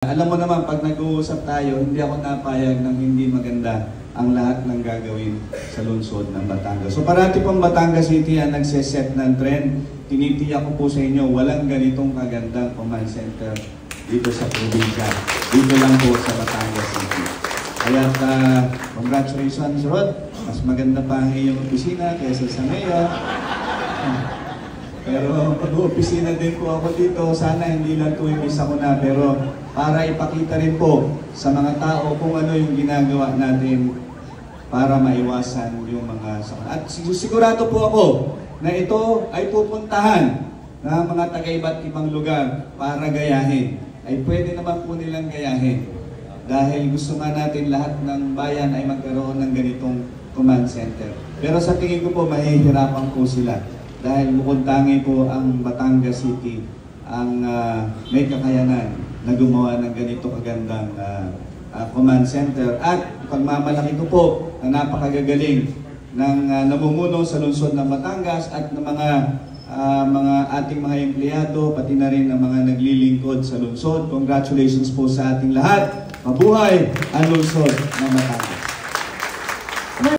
Alam mo naman, pag nag-uusap tayo, hindi ako napayag ng hindi maganda ang lahat ng gagawin sa lungsod ng Batangas. So parati pong Batangas City ang nagseset ng trend. Tinitiyak ko po sa inyo, walang ganitong kagandang command center dito sa probinsya. Dito lang po sa Batangas City. Kaya congratulations, Rod. Mas maganda pa ang iyong opisina kaysa sa mayor. Pero pag-opisina din po ako dito, sana hindi lang tuwing isa ko na, pero para ipakita rin po sa mga tao kung ano yung ginagawa natin para maiwasan yung mga sakit. At sigurado po ako na ito ay pupuntahan ng mga taga-iba't ibang lugar para gayahin. Ay pwede naman po nilang gayahin. Dahil gusto nga natin lahat ng bayan ay magkaroon ng ganitong command center. Pero sa tingin ko po, mahihirapan po sila. Dahil bukod tangi po ang Batangas City ang may kakayanan na gumawa ng ganito kagandang command center. At pagmamalaki ko po na napakagagaling ng namumuno sa lungsod ng Batangas at ng mga ating mga empleyado, pati na rin ng mga naglilingkod sa lungsod. Congratulations po sa ating lahat. Mabuhay ang lungsod ng Batangas.